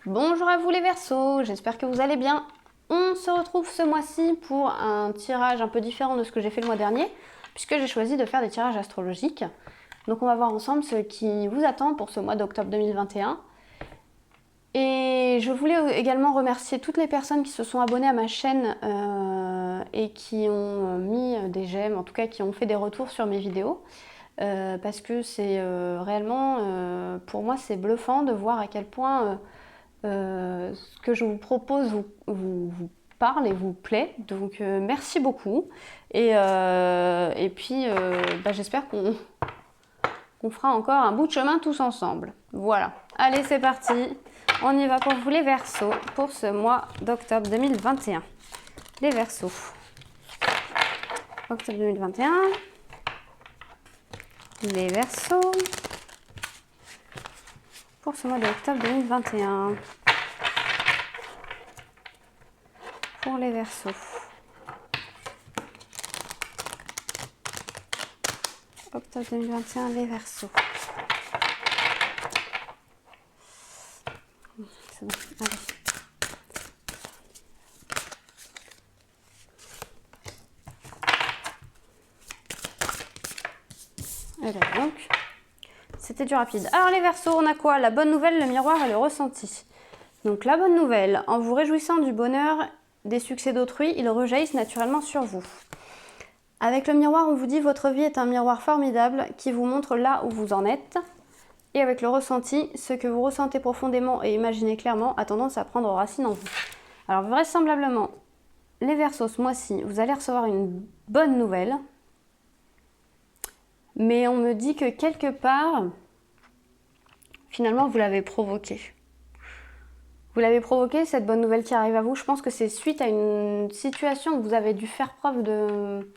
Bonjour à vous les Verseaux, j'espère que vous allez bien. On se retrouve ce mois-ci pour un tirage un peu différent de ce que j'ai fait le mois dernier, puisque j'ai choisi de faire des tirages astrologiques. Donc on va voir ensemble ce qui vous attend pour ce mois d'octobre 2021. Et je voulais également remercier toutes les personnes qui se sont abonnées à ma chaîne et qui ont mis des j'aime, en tout cas qui ont fait des retours sur mes vidéos. Parce que c'est réellement, pour moi, c'est bluffant de voir à quel point ce que je vous propose vous parle et vous plaît. Donc merci beaucoup. Et puis j'espère qu'on fera encore un bout de chemin tous ensemble. Voilà. Allez, c'est parti. On y va pour vous les Verseaux pour ce mois d'octobre 2021. Les Verseaux. Octobre 2021. Les Verseaux. Pour ce mois d'octobre 2021. Pour les Verseaux. Octobre 2021, les Verseaux. C'est bon, allez. Et là, donc, c'était du rapide. Alors les Verseaux, on a quoi? La bonne nouvelle, le miroir et le ressenti. Donc la bonne nouvelle, en vous réjouissant du bonheur des succès d'autrui, ils rejaillissent naturellement sur vous. Avec le miroir, on vous dit votre vie est un miroir formidable qui vous montre là où vous en êtes. Et avec le ressenti, ce que vous ressentez profondément et imaginez clairement a tendance à prendre racine en vous. Alors vraisemblablement, les Verseaux, ce mois-ci, vous allez recevoir une bonne nouvelle. Mais on me dit que quelque part, finalement, vous l'avez provoquée. Vous l'avez provoquée, cette bonne nouvelle qui arrive à vous. Je pense que c'est suite à une situation où vous avez dû faire preuve de...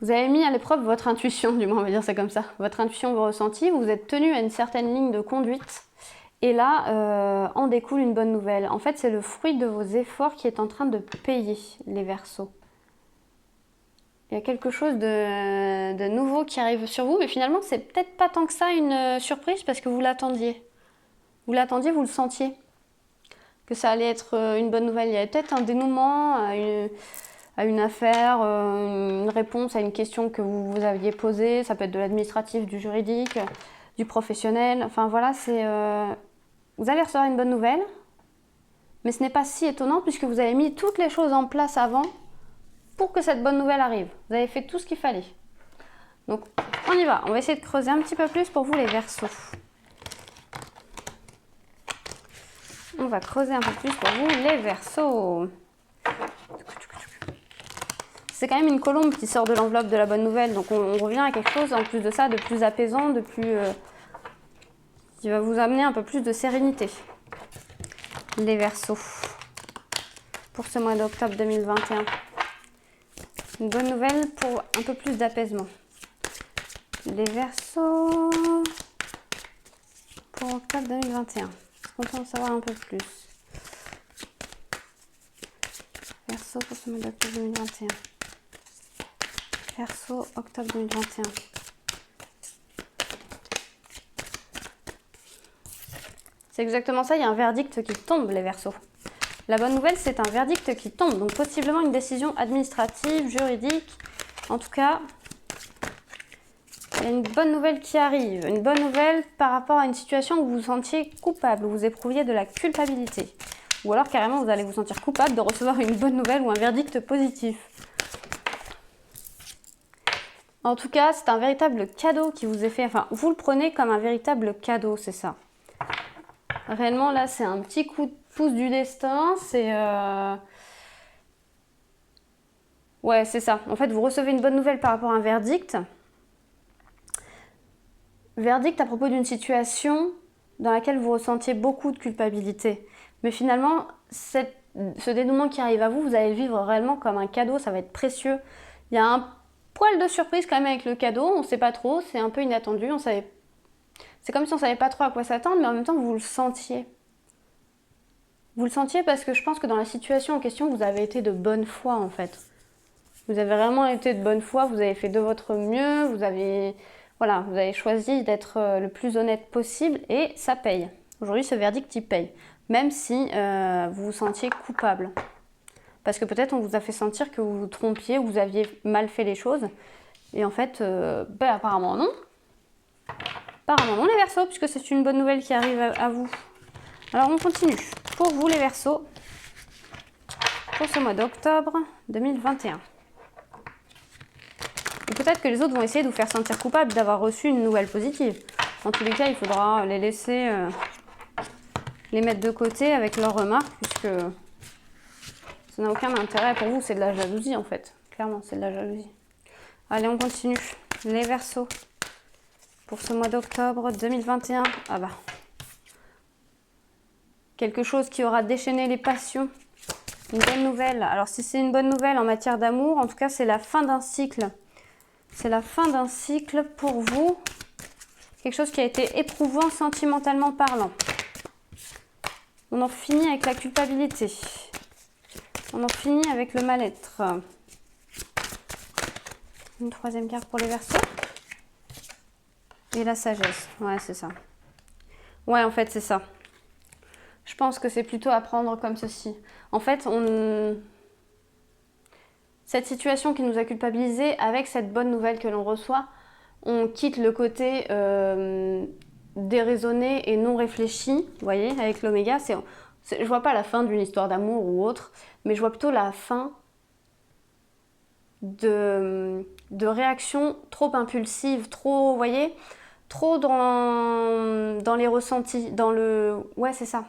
Vous avez mis à l'épreuve votre intuition, du moins on va dire ça comme ça. Votre intuition, vos ressentis, vous êtes tenu à une certaine ligne de conduite. Et là, en découle une bonne nouvelle. En fait, c'est le fruit de vos efforts qui est en train de payer, les Verseaux. Il y a quelque chose de nouveau qui arrive sur vous, mais finalement, c'est peut-être pas tant que ça une surprise parce que vous l'attendiez. Vous l'attendiez, vous le sentiez. Que ça allait être une bonne nouvelle. Il y avait peut-être un dénouement à une affaire, une réponse à une question que vous aviez posée. Ça peut être de l'administratif, du juridique, du professionnel. Enfin voilà, c'est... Vous allez recevoir une bonne nouvelle, mais ce n'est pas si étonnant puisque vous avez mis toutes les choses en place avant pour que cette bonne nouvelle arrive. Vous avez fait tout ce qu'il fallait. Donc, on y va. On va essayer de creuser un petit peu plus pour vous, les Verseaux. On va creuser un peu plus pour vous, les Verseaux. C'est quand même une colombe qui sort de l'enveloppe de la bonne nouvelle. Donc, on revient à quelque chose, en plus de ça, de plus apaisant, de plus... qui va vous amener un peu plus de sérénité. Les Verseaux. Pour ce mois d'octobre 2021. Une bonne nouvelle pour un peu plus d'apaisement. Les Verseaux pour octobre 2021. On peut en savoir un peu plus. Verseau pour ce mois d'octobre 2021. Verseau, octobre 2021. C'est exactement ça, il y a un verdict qui tombe, les Verseaux. La bonne nouvelle, c'est un verdict qui tombe, donc possiblement une décision administrative, juridique. En tout cas, il y a une bonne nouvelle qui arrive. Une bonne nouvelle par rapport à une situation où vous vous sentiez coupable, où vous éprouviez de la culpabilité. Ou alors carrément, vous allez vous sentir coupable de recevoir une bonne nouvelle ou un verdict positif. En tout cas, c'est un véritable cadeau qui vous est fait. Enfin, vous le prenez comme un véritable cadeau, c'est ça. Réellement, là, c'est un petit coup de pouce du destin. C'est... Ouais, c'est ça. En fait, vous recevez une bonne nouvelle par rapport à un verdict. Verdict à propos d'une situation dans laquelle vous ressentiez beaucoup de culpabilité. Mais finalement, ce dénouement qui arrive à vous, vous allez le vivre réellement comme un cadeau. Ça va être précieux. Il y a un poil de surprise quand même avec le cadeau. On ne sait pas trop. C'est un peu inattendu. C'est comme si on ne savait pas trop à quoi s'attendre, mais en même temps, vous le sentiez. Vous le sentiez parce que je pense que dans la situation en question, vous avez été de bonne foi, en fait. Vous avez vraiment été de bonne foi, vous avez fait de votre mieux, vous avez choisi d'être le plus honnête possible et ça paye. Aujourd'hui, ce verdict, il paye. Même si vous vous sentiez coupable. Parce que peut-être on vous a fait sentir que vous vous trompiez ou vous aviez mal fait les choses. Et en fait, apparemment non. Apparemment non les Verseaux, puisque c'est une bonne nouvelle qui arrive à vous. Alors on continue. Pour vous les Verseaux, pour ce mois d'octobre 2021. Ou peut-être que les autres vont essayer de vous faire sentir coupable d'avoir reçu une nouvelle positive. En tous les cas, il faudra les laisser, les mettre de côté avec leurs remarques, puisque ça n'a aucun intérêt pour vous. C'est de la jalousie en fait. Clairement, c'est de la jalousie. Allez, on continue. Les Verseaux. Pour ce mois d'octobre 2021. Ah bah. Quelque chose qui aura déchaîné les passions. Une bonne nouvelle. Alors si c'est une bonne nouvelle en matière d'amour, en tout cas c'est la fin d'un cycle. C'est la fin d'un cycle pour vous. Quelque chose qui a été éprouvant sentimentalement parlant. On en finit avec la culpabilité. On en finit avec le mal-être. Une troisième carte pour les Verseaux. Et la sagesse. Ouais, c'est ça. Ouais, en fait, c'est ça. Je pense que c'est plutôt à prendre comme ceci. En fait, cette situation qui nous a culpabilisés, avec cette bonne nouvelle que l'on reçoit, on quitte le côté déraisonné et non réfléchi. Vous voyez, avec l'oméga, je vois pas la fin d'une histoire d'amour ou autre, mais je vois plutôt la fin de réactions trop impulsives, trop, vous voyez, trop dans les ressentis, ouais, c'est ça.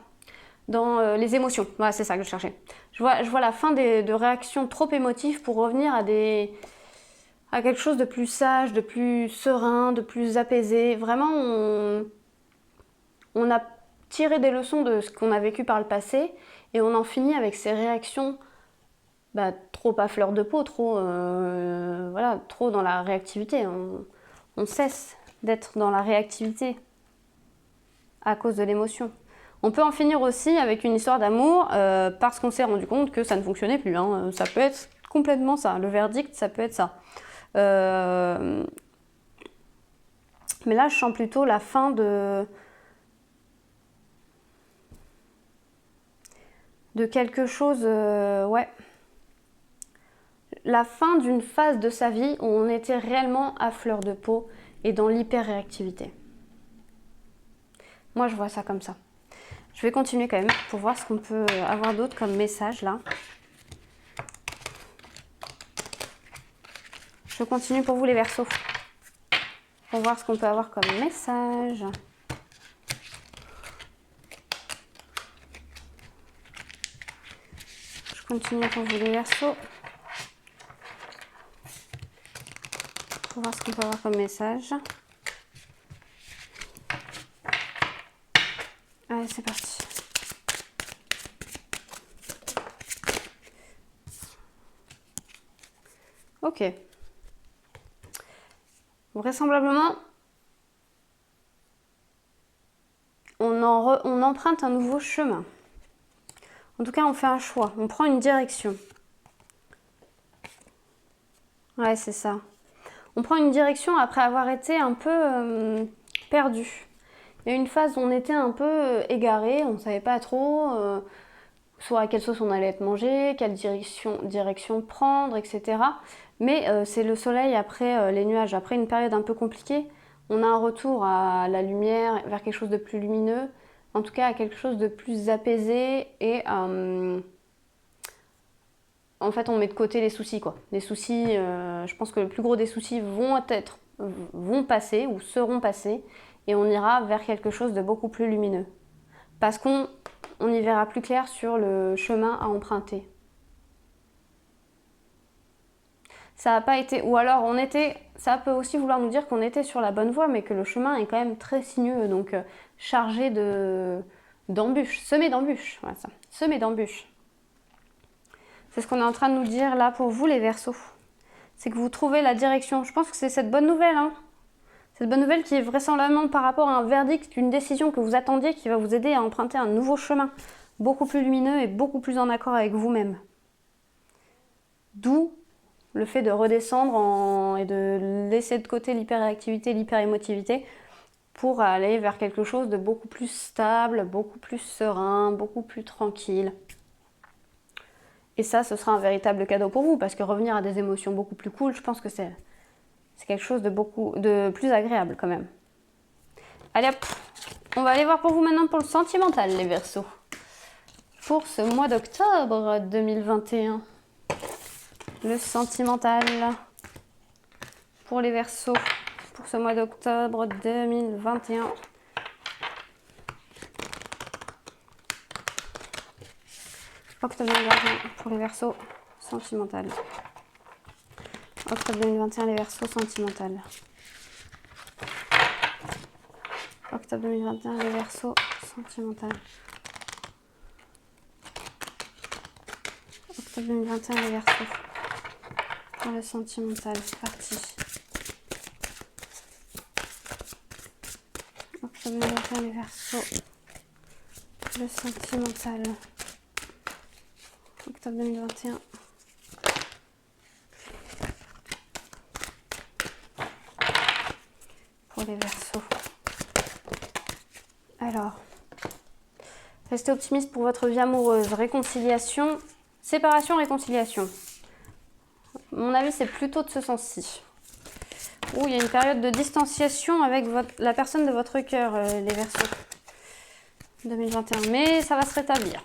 Dans les émotions. Ouais, c'est ça que je cherchais. Je vois la fin de réactions trop émotives pour revenir à quelque chose de plus sage, de plus serein, de plus apaisé. Vraiment, on a tiré des leçons de ce qu'on a vécu par le passé et on en finit avec ces réactions trop à fleur de peau, trop dans la réactivité. On cesse d'être dans la réactivité à cause de l'émotion. On peut en finir aussi avec une histoire d'amour parce qu'on s'est rendu compte que ça ne fonctionnait plus. Hein. Ça peut être complètement ça. Le verdict, ça peut être ça. Mais là, je sens plutôt la fin de quelque chose... ouais. La fin d'une phase de sa vie où on était réellement à fleur de peau et dans l'hyper-réactivité. Moi, je vois ça comme ça. Je vais continuer quand même pour voir ce qu'on peut avoir d'autre comme message là. Je continue pour vous les Verseaux. Pour voir ce qu'on peut avoir comme message. Je continue pour vous les Verseaux. Pour voir ce qu'on peut avoir comme message. Allez, c'est parti. Ok. Vraisemblablement, on emprunte un nouveau chemin. En tout cas, on fait un choix. On prend une direction. Ouais, c'est ça. On prend une direction après avoir été un peu perdu. Il y a eu une phase où on était un peu égaré, on ne savait pas trop soit à quelle sauce on allait être mangé, quelle direction prendre, etc. Mais c'est le soleil après les nuages, après une période un peu compliquée, on a un retour à la lumière, vers quelque chose de plus lumineux, en tout cas à quelque chose de plus apaisé et en fait on met de côté les soucis quoi. Les soucis, je pense que le plus gros des soucis vont passer ou seront passés et on ira vers quelque chose de beaucoup plus lumineux. Parce qu'on y verra plus clair sur le chemin à emprunter. Ça n'a pas été, ou alors ça peut aussi vouloir nous dire qu'on était sur la bonne voie, mais que le chemin est quand même très sinueux, donc chargé d'embûches, semé d'embûches, voilà ça, semé d'embûches. C'est ce qu'on est en train de nous dire là pour vous les Verseaux. C'est que vous trouvez la direction. Je pense que c'est cette bonne nouvelle, hein. Cette bonne nouvelle qui est vraisemblablement par rapport à un verdict, une décision que vous attendiez qui va vous aider à emprunter un nouveau chemin, beaucoup plus lumineux et beaucoup plus en accord avec vous-même. D'où le fait de redescendre et de laisser de côté l'hyperréactivité, l'hyperémotivité, pour aller vers quelque chose de beaucoup plus stable, beaucoup plus serein, beaucoup plus tranquille. Et ça, ce sera un véritable cadeau pour vous, parce que revenir à des émotions beaucoup plus cool, je pense que c'est quelque chose de plus agréable quand même. Allez hop, on va aller voir pour vous maintenant pour le sentimental, les Verseaux. Pour ce mois d'octobre 2021. Le sentimental pour les Verseaux pour ce mois d'octobre 2021. Octobre 2021 pour les Verseaux, sentimental. Octobre 2021, les Verseaux, sentimental. Octobre 2021, les Verseaux, sentimental. Octobre 2021, les Verseaux. Pour le sentimental, c'est parti. Octobre 2021, les Verseaux. Le sentimental. Octobre 2021. Pour les Verseaux. Alors, restez optimiste pour votre vie amoureuse. Réconciliation, séparation, réconciliation. Mon avis, c'est plutôt de ce sens-ci. Il y a une période de distanciation avec la personne de votre cœur, les Verseaux. 2021. Mais ça va se rétablir.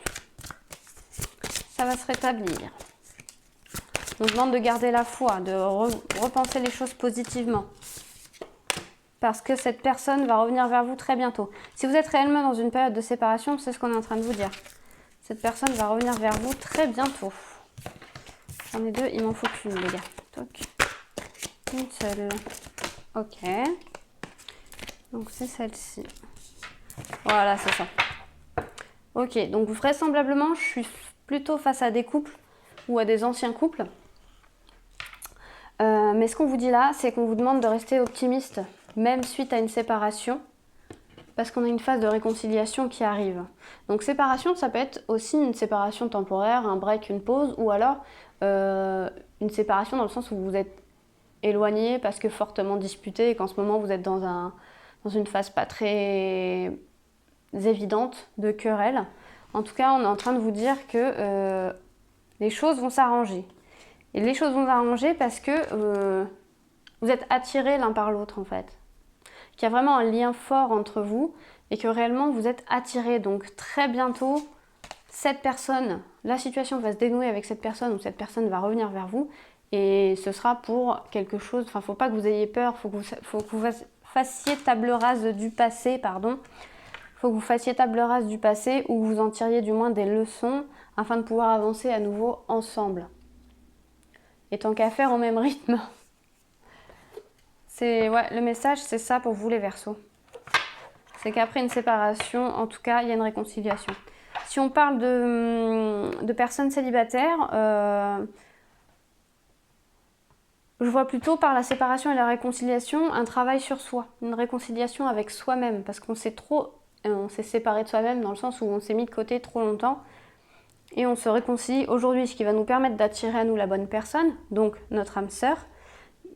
Ça va se rétablir. On vous demande de garder la foi, de repenser les choses positivement. Parce que cette personne va revenir vers vous très bientôt. Si vous êtes réellement dans une période de séparation, c'est ce qu'on est en train de vous dire. Cette personne va revenir vers vous très bientôt. J'en ai deux, il m'en faut qu'une, les gars. Toc. Une seule. Ok. Donc c'est celle-ci. Voilà, c'est ça. Ok, donc vraisemblablement, je suis plutôt face à des couples ou à des anciens couples. Mais ce qu'on vous dit là, c'est qu'on vous demande de rester optimiste, même suite à une séparation, parce qu'on a une phase de réconciliation qui arrive. Donc séparation, ça peut être aussi une séparation temporaire, un break, une pause, ou alors une séparation dans le sens où vous êtes éloigné parce que fortement disputé et qu'en ce moment vous êtes dans une phase pas très évidente de querelle. En tout cas, on est en train de vous dire que les choses vont s'arranger. Et les choses vont s'arranger parce que vous êtes attirés l'un par l'autre en fait. Qu'il y a vraiment un lien fort entre vous et que réellement vous êtes attirés. Donc très bientôt, cette personne, la situation va se dénouer avec cette personne ou cette personne va revenir vers vous et ce sera pour quelque chose, enfin faut pas que vous ayez peur, faut que vous fassiez table rase du passé, pardon. Faut que vous fassiez table rase du passé ou vous en tiriez du moins des leçons afin de pouvoir avancer à nouveau ensemble. Et tant qu'à faire au même rythme. Le message, c'est ça pour vous les Verseaux. C'est qu'après une séparation, en tout cas, il y a une réconciliation. Si on parle de personnes célibataires, je vois plutôt par la séparation et la réconciliation un travail sur soi, une réconciliation avec soi-même, parce qu'on s'est séparé de soi-même dans le sens où on s'est mis de côté trop longtemps et on se réconcilie aujourd'hui, ce qui va nous permettre d'attirer à nous la bonne personne, donc notre âme sœur.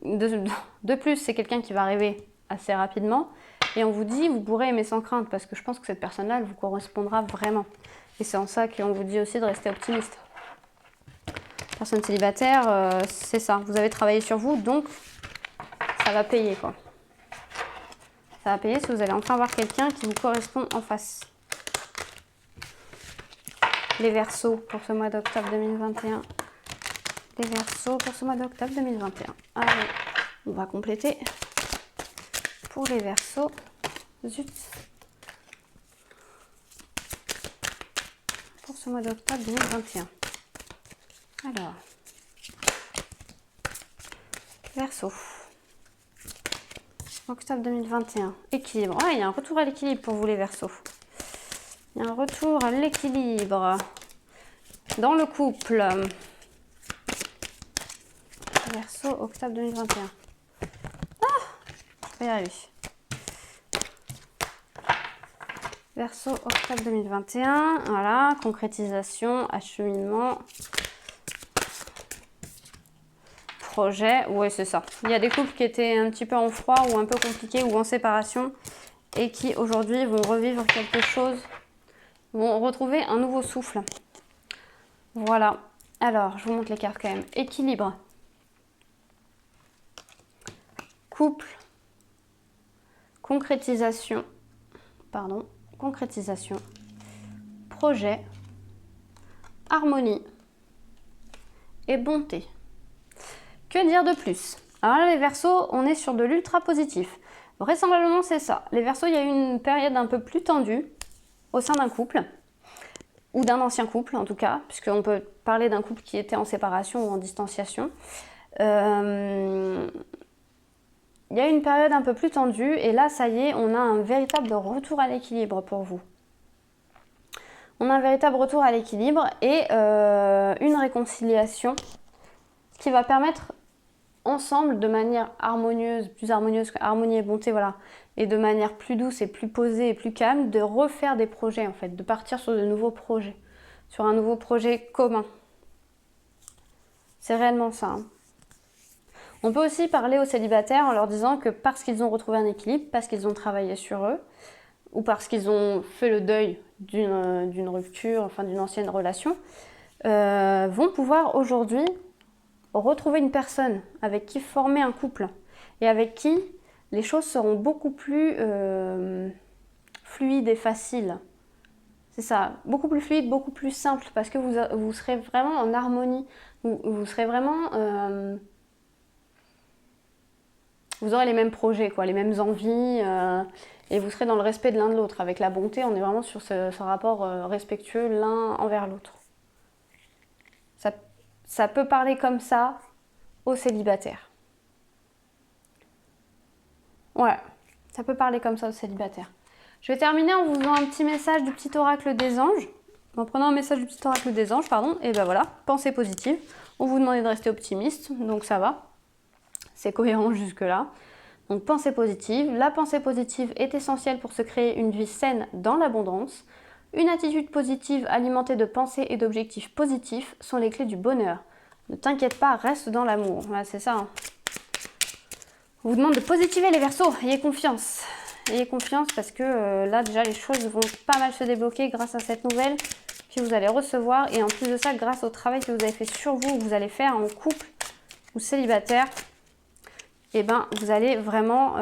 De plus, c'est quelqu'un qui va arriver assez rapidement et on vous dit, vous pourrez aimer sans crainte parce que je pense que cette personne-là, elle vous correspondra vraiment. Et c'est en ça qu'on vous dit aussi de rester optimiste. Personne célibataire, c'est ça. Vous avez travaillé sur vous, donc ça va payer, quoi. Ça va payer si vous allez enfin voir quelqu'un qui vous correspond en face. Les Verseaux pour ce mois d'octobre 2021. Les Verseaux pour ce mois d'octobre 2021. Allez, on va compléter. Pour les Verseaux, zut. Pour ce mois d'octobre 2021. Alors, Verseau. Octobre 2021. Équilibre. Ah, il y a un retour à l'équilibre pour vous les Verseaux. Il y a un retour à l'équilibre dans le couple. Verseau, octobre 2021. Ah, je vais y arriver. Verseau, octobre 2021. Voilà, concrétisation, acheminement. Projet, ouais c'est ça. Il y a des couples qui étaient un petit peu en froid ou un peu compliqués ou en séparation et qui aujourd'hui vont revivre quelque chose, vont retrouver un nouveau souffle. Voilà. Alors, je vous montre les cartes quand même. Équilibre. Couple. Concrétisation. Pardon. Concrétisation. Projet. Harmonie. Et bonté. Que dire de plus? Alors là, les Verseaux, on est sur de l'ultra positif. Vraisemblablement, c'est ça. Les Verseaux, il y a eu une période un peu plus tendue au sein d'un couple, ou d'un ancien couple en tout cas, puisqu'on peut parler d'un couple qui était en séparation ou en distanciation. Il y a eu une période un peu plus tendue, et là, ça y est, on a un véritable retour à l'équilibre pour vous. On a un véritable retour à l'équilibre et une réconciliation qui va permettre ensemble, de manière harmonieuse, plus harmonieuse que harmonie et bonté, voilà, et de manière plus douce et plus posée et plus calme, de refaire des projets en fait, de partir sur de nouveaux projets, sur un nouveau projet commun. C'est réellement ça. Hein. On peut aussi parler aux célibataires en leur disant que parce qu'ils ont retrouvé un équilibre, parce qu'ils ont travaillé sur eux, ou parce qu'ils ont fait le deuil d'une rupture, enfin d'une ancienne relation, vont pouvoir aujourd'hui retrouver une personne avec qui former un couple et avec qui les choses seront beaucoup plus fluides et faciles. C'est ça, beaucoup plus fluide, beaucoup plus simple, parce que vous serez vraiment en harmonie, vous serez vraiment... vous aurez les mêmes projets, quoi, les mêmes envies, et vous serez dans le respect de l'un de l'autre. Avec la bonté, on est vraiment sur ce rapport respectueux l'un envers l'autre. Ça peut parler comme ça aux célibataires. Ouais, ça peut parler comme ça aux célibataires. Je vais terminer en vous faisant un petit message du petit oracle des anges. En prenant un message du petit oracle des anges, pardon. Et ben voilà, pensée positive. On vous demandait de rester optimiste, donc ça va. C'est cohérent jusque-là. Donc pensée positive. La pensée positive est essentielle pour se créer une vie saine dans l'abondance. Une attitude positive alimentée de pensées et d'objectifs positifs sont les clés du bonheur. Ne t'inquiète pas, reste dans l'amour. Voilà, c'est ça. Hein. On vous demande de positiver les Verseaux. Ayez confiance. Ayez confiance parce que là, déjà, les choses vont pas mal se débloquer grâce à cette nouvelle que vous allez recevoir. Et en plus de ça, grâce au travail que vous avez fait sur vous, que vous allez faire en couple ou célibataire, et ben, vous allez vraiment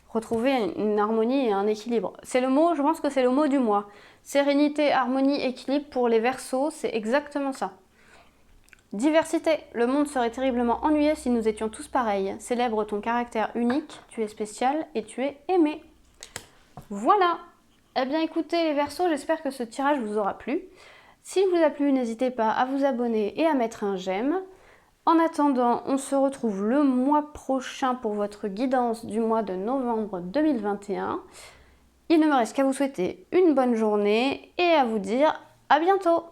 retrouver une harmonie et un équilibre. C'est le mot, je pense que c'est le mot du mois. Sérénité, harmonie, équilibre pour les Verseaux, c'est exactement ça. Diversité. Le monde serait terriblement ennuyé si nous étions tous pareils. Célèbre ton caractère unique, tu es spécial et tu es aimé. Voilà. Eh bien écoutez les Verseaux, j'espère que ce tirage vous aura plu. S'il vous a plu, n'hésitez pas à vous abonner et à mettre un j'aime. En attendant, on se retrouve le mois prochain pour votre guidance du mois de novembre 2021. Il ne me reste qu'à vous souhaiter une bonne journée et à vous dire à bientôt.